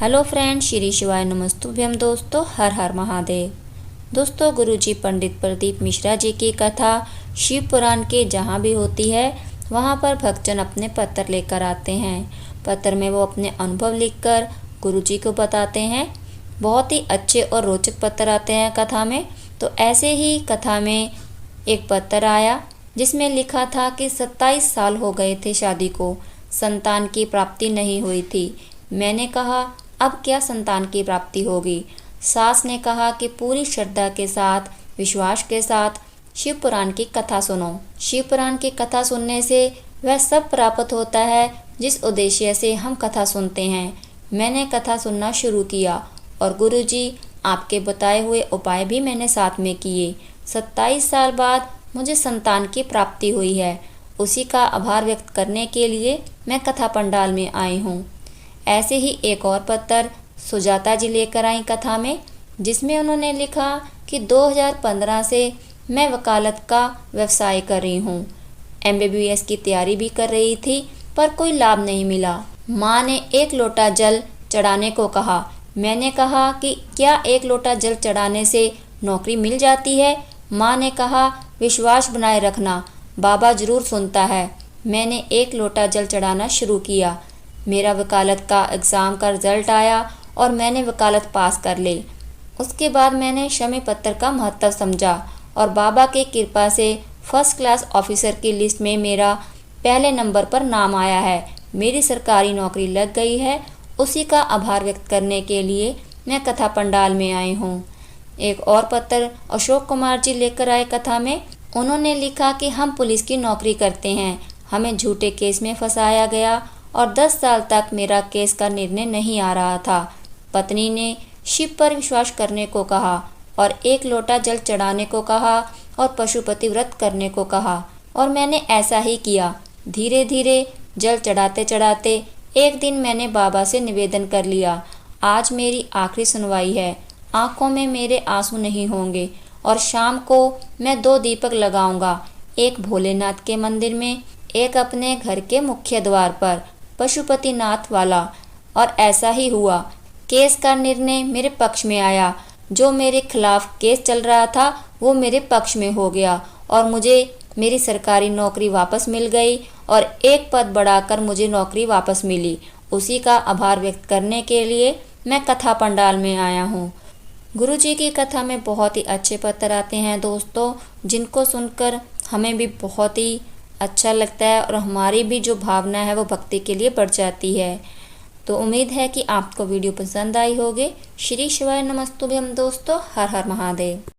Hello friends, Shri शिवाय नमस्तुभ्यम। दोस्तों, हर हर महादेव। दोस्तों, गुरुजी पंडित प्रदीप मिश्रा जी की कथा शिव पुराण के जहाँ भी होती है वहाँ पर भक्तजन अपने पत्र लेकर आते हैं। पत्र में वो अपने अनुभव लिखकर गुरुजी को बताते हैं। बहुत ही अच्छे और रोचक पत्र आते हैं कथा में। तो ऐसे ही कथा में एक पत्र आया जिसमें लिखा था कि 27 साल हो गए थे शादी को, संतान की प्राप्ति नहीं हुई थी। मैंने कहा, अब क्या संतान की प्राप्ति होगी? सास ने कहा कि पूरी श्रद्धा के साथ, विश्वास के साथ शिव पुराण की कथा सुनो। शिव पुराण की कथा सुनने से वह सब प्राप्त होता है जिस उद्देश्य से हम कथा सुनते हैं। मैंने कथा सुनना शुरू किया और गुरुजी आपके बताए हुए उपाय भी मैंने साथ में किए। 27 साल बाद मुझे संतान की प्राप्ति हुई है। उसी का आभार व्यक्त करने के लिए मैं कथा पंडाल में आई हूँ। ऐसे ही एक और पत्र सुजाता जी लेकर आई कथा में, जिसमें उन्होंने लिखा कि 2015 से मैं वकालत का व्यवसाय कर रही हूँ। MBBS की तैयारी भी कर रही थी पर कोई लाभ नहीं मिला। माँ ने एक लोटा जल चढ़ाने को कहा। मैंने कहा कि क्या एक लोटा जल चढ़ाने से नौकरी मिल जाती है? माँ ने कहा, विश्वास बनाए रखना, बाबा जरूर सुनता है। मैंने एक लोटा जल चढ़ाना शुरू किया। मेरा वकालत का एग्ज़ाम का रिज़ल्ट आया और मैंने वकालत पास कर ली। उसके बाद मैंने क्षमी पत्र का महत्व समझा और बाबा की कृपा से फर्स्ट क्लास ऑफिसर की लिस्ट में मेरा पहले नंबर पर नाम आया है। मेरी सरकारी नौकरी लग गई है। उसी का आभार व्यक्त करने के लिए मैं कथा पंडाल में आई हूँ। एक और पत्र अशोक कुमार जी लेकर आए कथा में। उन्होंने लिखा कि हम पुलिस की नौकरी करते हैं, हमें झूठे केस में फंसाया गया और 10 साल तक मेरा केस का निर्णय नहीं आ रहा था। पत्नी ने शिव पर विश्वास करने को कहा और एक लोटा जल चढ़ाने को कहा और पशुपति व्रत करने को कहा और मैंने ऐसा ही किया। धीरे धीरे जल चढ़ाते चढ़ाते एक दिन मैंने बाबा से निवेदन कर लिया, आज मेरी आखिरी सुनवाई है, आंखों में मेरे आंसू नहीं होंगे और शाम को मैं 2 दीपक लगाऊंगा, एक भोलेनाथ के मंदिर में, एक अपने घर के मुख्य द्वार पर, पशुपतिनाथ वाला। और ऐसा ही हुआ। केस का निर्णय मेरे पक्ष में आया। जो मेरे खिलाफ केस चल रहा था वो मेरे पक्ष में हो गया और मुझे मेरी सरकारी नौकरी वापस मिल गई और एक पद बढ़ाकर मुझे नौकरी वापस मिली। उसी का आभार व्यक्त करने के लिए मैं कथा पंडाल में आया हूँ। गुरुजी की कथा में बहुत ही अच्छे पत्र आते हैं दोस्तों, जिनको सुनकर हमें भी बहुत ही अच्छा लगता है और हमारी भी जो भावना है वो भक्ति के लिए बढ़ जाती है। तो उम्मीद है कि आपको वीडियो पसंद आई होगी। श्री शिवाय नमस्तुभ्यम दोस्तों, हर हर महादेव।